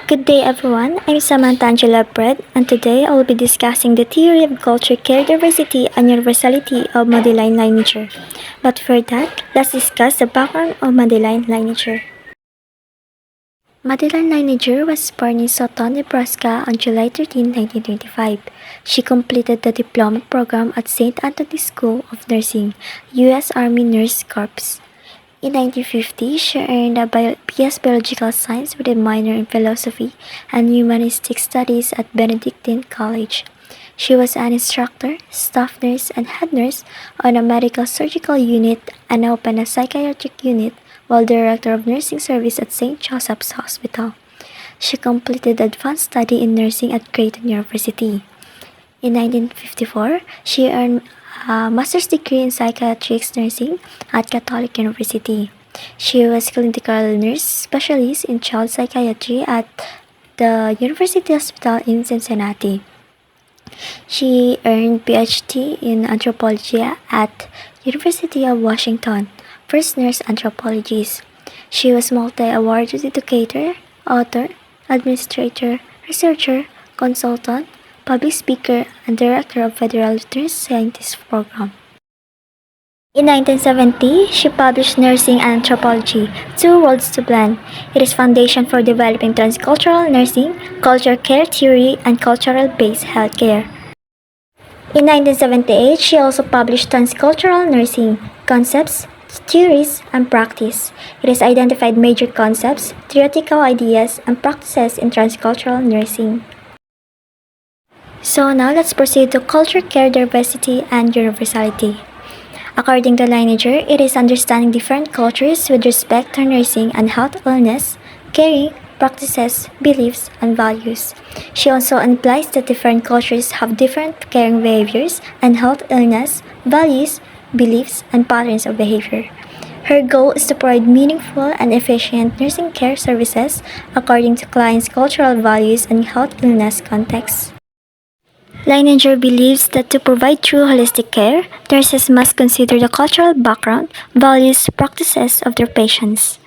Good day everyone, I'm Samantha Angela Bread and today I will be discussing the theory of culture, care, diversity, and universality of Madeleine Leininger. But for that, let's discuss the background of Madeleine Leininger. Madeleine Leininger was born in Sutton, Nebraska on July 13, 1925. She completed the diploma program at St. Anthony's School of Nursing, U.S. Army Nurse Corps. In 1950, she earned a BS Biological Science with a minor in Philosophy and Humanistic Studies at Benedictine College. She was an instructor, staff nurse, and head nurse on a medical surgical unit and opened a psychiatric unit while director of nursing service at St. Joseph's Hospital. She completed advanced study in nursing at Creighton University. In 1954, she earned a master's degree in psychiatric nursing at Catholic University. She was clinical nurse specialist in child psychiatry at the University Hospital in Cincinnati. She earned PhD in anthropology at University of Washington, first nurse anthropologist. She was multi-awarded educator, author, administrator, researcher, consultant, public speaker, and director of Federal Nurse Scientist Program. In 1970, she published Nursing and Anthropology, Two Worlds to Blend. It is foundation for developing transcultural nursing, culture care theory, and cultural-based healthcare. In 1978, she also published Transcultural Nursing, Concepts, Theories, and Practice. It has identified major concepts, theoretical ideas, and practices in transcultural nursing. So now let's proceed to culture, care, diversity, and universality. According to Leininger, it is understanding different cultures with respect to nursing and health, illness, caring, practices, beliefs, and values. She also implies that different cultures have different caring behaviors and health, illness, values, beliefs, and patterns of behavior. Her goal is to provide meaningful and efficient nursing care services according to clients' cultural values and health illness contexts. Leininger believes that to provide true holistic care, nurses must consider the cultural background, values, practices of their patients.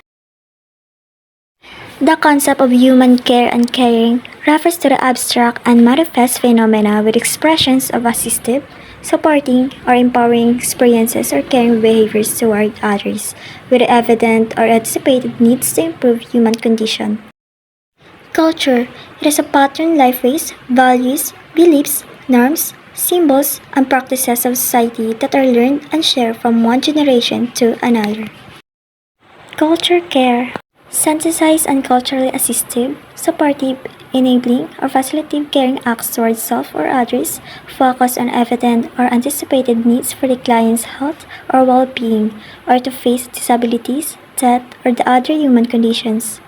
The concept of human care and caring refers to the abstract and manifest phenomena with expressions of assistive, supporting, or empowering experiences or caring behaviors toward others, with evident or anticipated needs to improve human condition. Culture, it is a pattern, lifeways, values, beliefs, norms, symbols, and practices of society that are learned and shared from one generation to another. Culture care, synthesized and culturally assistive, supportive, enabling, or facilitative caring acts towards self or others, focus on evident or anticipated needs for the client's health or well-being, or to face disabilities, death, or the other human conditions.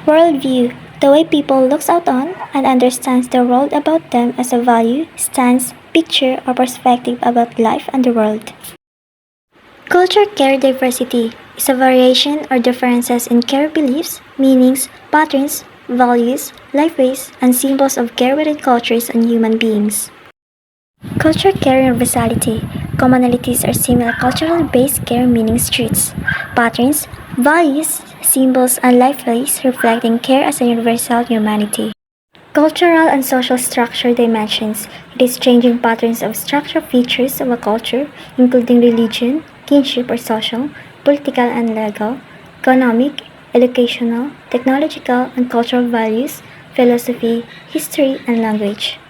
Worldview, the way people looks out on and understands the world about them as a value, stance, picture, or perspective about life and the world. Culture care diversity is a variation or differences in care beliefs, meanings, patterns, values, lifeways, and symbols of care within cultures and human beings. Culture care universality. Commonalities are similar cultural-based care meanings traits, patterns, values, symbols, and lifeways reflecting care as a universal humanity. Cultural and social structure dimensions. It is changing patterns of structural features of a culture, including religion, kinship or social, political and legal, economic, educational, technological, and cultural values, philosophy, history, and language.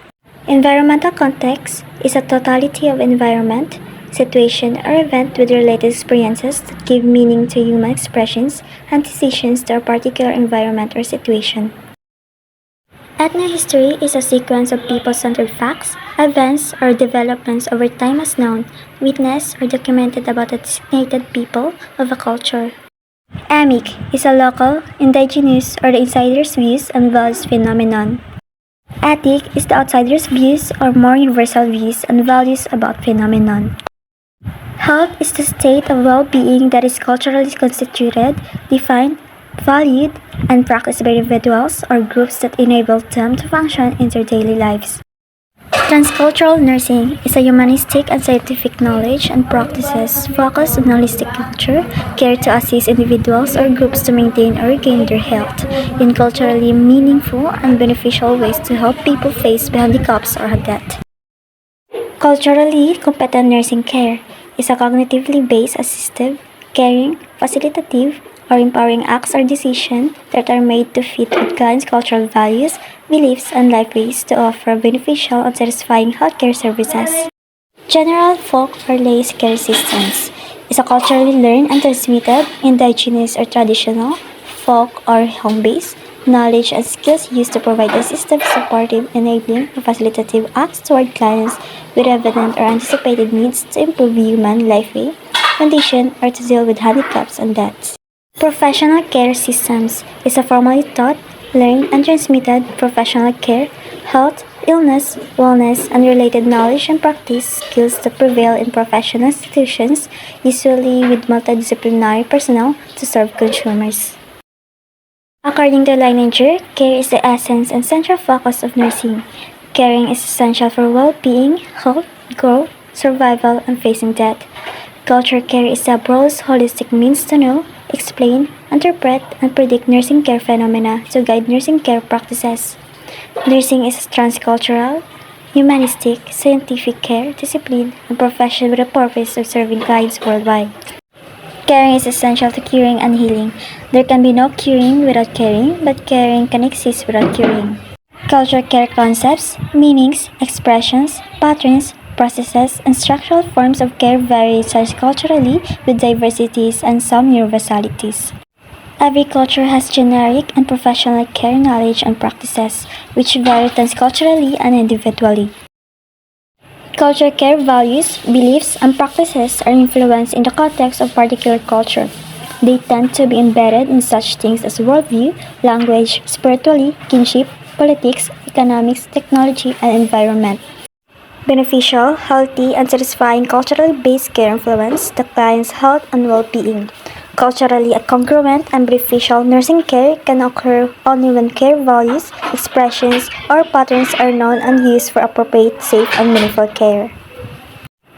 Environmental context is a totality of environment, situation, or event with related experiences that give meaning to human expressions and decisions to a particular environment or situation. Ethnohistory is a sequence of people-centered facts, events, or developments over time as known, witnessed, or documented about the designated people of a culture. Amic is a local, indigenous, or the insider's views and values phenomenon. Ethic is the outsider's views or more universal views and values about phenomenon. Health is the state of well-being that is culturally constituted, defined, valued, and practiced by individuals or groups that enable them to function in their daily lives. Transcultural nursing is a humanistic and scientific knowledge and practices focused on holistic culture, care to assist individuals or groups to maintain or regain their health in culturally meaningful and beneficial ways to help people face handicaps or death. Culturally competent nursing care is a cognitively based assistive, caring, facilitative, or empowering acts or decisions that are made to fit with clients' cultural values, beliefs, and life ways to offer beneficial and satisfying healthcare services. General folk or lay care systems is a culturally learned and transmitted, indigenous or traditional, folk or home-based, knowledge and skills used to provide assistive, supportive, enabling, or facilitative acts toward clients with evident or anticipated needs to improve human lifeway, condition, or to deal with handicaps and deaths. Professional care systems is a formally taught, learned, and transmitted professional care, health, illness, wellness, and related knowledge and practice skills that prevail in professional institutions, usually with multidisciplinary personnel to serve consumers. According to Leininger, care is the essence and central focus of nursing. Caring is essential for well-being, health, growth, survival, and facing death. Culture care is a broad, holistic means to know, explain, interpret, and predict nursing care phenomena to guide nursing care practices. Nursing is a transcultural, humanistic, scientific care, discipline, and profession with a purpose of serving clients worldwide. Caring is essential to curing and healing. There can be no curing without caring, but caring can exist without curing. Culture care concepts, meanings, expressions, patterns, processes, and structural forms of care vary culturally with diversities and some universalities. Every culture has generic and professional care knowledge and practices, which vary transculturally and individually. Culture care values, beliefs, and practices are influenced in the context of particular culture. They tend to be embedded in such things as worldview, language, spirituality, kinship, politics, economics, technology, and environment. Beneficial, healthy, and satisfying culturally based care influence the client's health and well-being. Culturally congruent and beneficial nursing care can occur only when care values, expressions, or patterns are known and used for appropriate, safe, and meaningful care.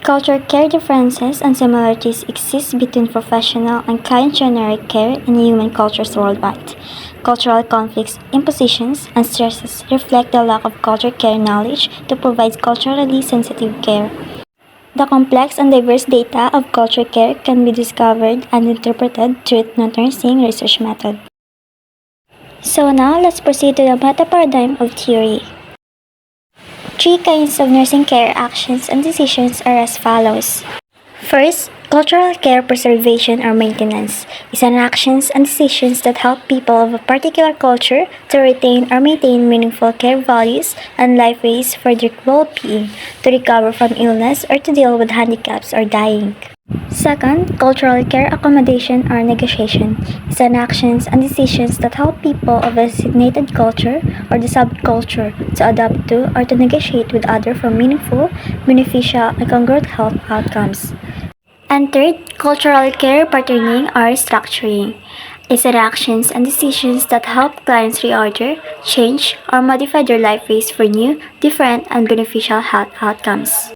Culture care differences and similarities exist between professional and client generic care in human cultures worldwide. Cultural conflicts, impositions, and stresses reflect the lack of culture care knowledge to provide culturally sensitive care. The complex and diverse data of culture care can be discovered and interpreted through the nursing research method. So now let's proceed to the meta-paradigm of theory. Three kinds of nursing care actions and decisions are as follows. First, cultural care preservation or maintenance is an actions and decisions that help people of a particular culture to retain or maintain meaningful care values and life ways for their well-being, to recover from illness or to deal with handicaps or dying. Second, cultural care accommodation or negotiation is an actions and decisions that help people of a designated culture or the subculture to adapt to or to negotiate with others for meaningful, beneficial, and congruent health outcomes. And third, cultural care patterning or structuring is an actions and decisions that help clients reorder, change, or modify their life ways for new, different, and beneficial health outcomes.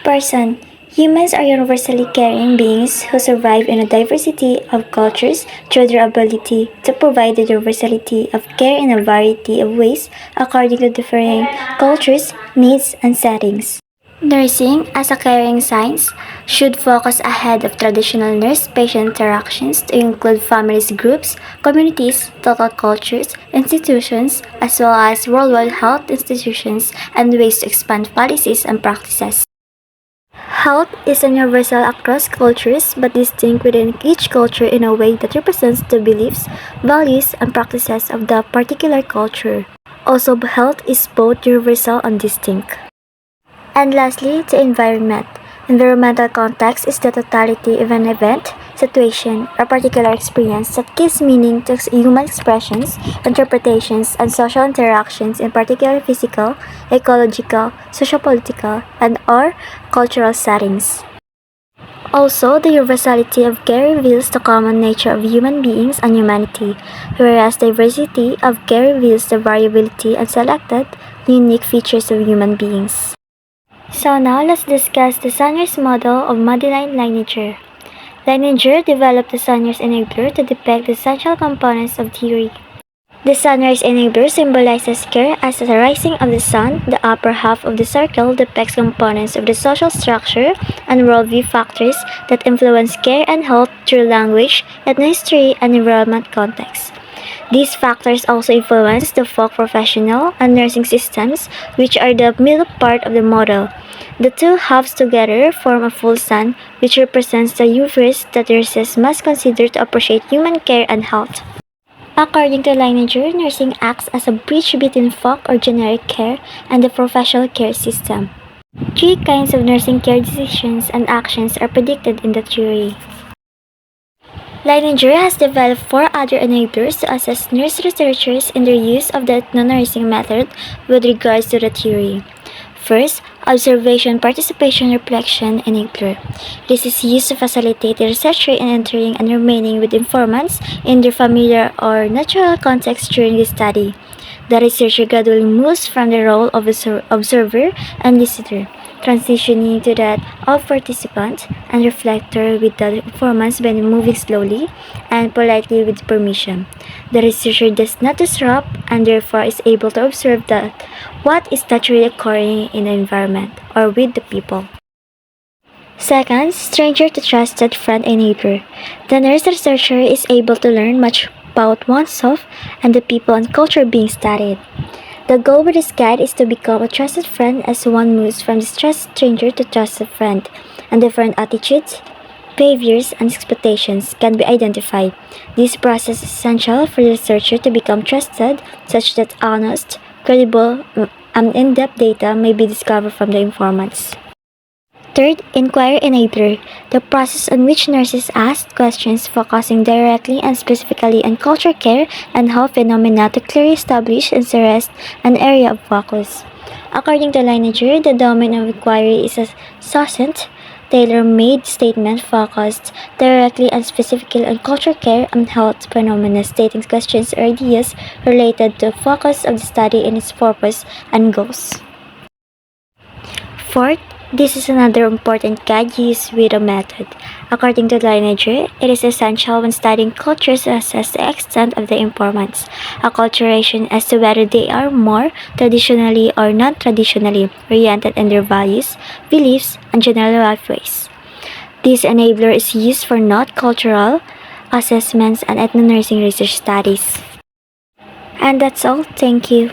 Person. Humans are universally caring beings who survive in a diversity of cultures through their ability to provide the universality of care in a variety of ways according to differing cultures, needs, and settings. Nursing, as a caring science, should focus ahead of traditional nurse-patient interactions to include families, groups, communities, total cultures, institutions, as well as worldwide health institutions and ways to expand policies and practices. Health is universal across cultures but distinct within each culture in a way that represents the beliefs, values, and practices of the particular culture. Also, health is both universal and distinct. And lastly, the environment. Environmental context is the totality of an event, situation, or particular experience that gives meaning to human expressions, interpretations, and social interactions in particular physical, ecological, sociopolitical, and/or cultural settings. Also, the universality of care reveals the common nature of human beings and humanity, whereas diversity of care reveals the variability and selected, unique features of human beings. So now let's discuss the Sunrise model of Madeleine Leininger. Leininger developed the Sunrise enabler to depict the essential components of theory. The sunrise enabler symbolizes care as the rising of the sun. The upper half of the circle depicts components of the social structure and worldview factors that influence care and health through language, ethnohistory, and environment context. These factors also influence the folk professional and nursing systems, which are the middle part of the model. The two halves together form a full sun, which represents the universe that nurses must consider to appreciate human care and health. According to Leininger, nursing acts as a bridge between folk or generic care and the professional care system. Three kinds of nursing care decisions and actions are predicted in the theory. Leininger has developed four other enablers to assess nurse researchers in their use of the ethno-nursing method with regards to the theory. First, observation, participation, reflection enabler. This is used to facilitate the researcher in entering and remaining with informants in their familiar or natural context during the study. The researcher gradually moves from the role of observer and listener, transitioning to that of participant and reflector with the informants by moving slowly and politely with permission. The researcher does not disrupt and therefore is able to observe that what is naturally occurring in the environment or with the people. Second, stranger to trusted friend enabler. The nurse researcher is able to learn much about oneself and the people and culture being studied. The goal with this guide is to become a trusted friend as one moves from distrusted stranger to trusted friend, and different attitudes, behaviors, and expectations can be identified. This process is essential for the researcher to become trusted, such that honest, credible, and in-depth data may be discovered from the informants. Third, inquiry enabler, the process in which nurses ask questions focusing directly and specifically on culture care and health phenomena to clearly establish and suggest an area of focus. According to Leininger, the domain of inquiry is a succinct, tailor-made statement focused directly and specifically on culture care and health phenomena, stating questions or ideas related to the focus of the study and its purpose and goals. Fourth, this is another important guide used with a method. According to Leininger, it is essential when studying cultures to assess the extent of the informants, acculturation as to whether they are more traditionally or non-traditionally oriented in their values, beliefs, and general life ways. This enabler is used for not-cultural assessments and ethno-nursing research studies. And that's all. Thank you.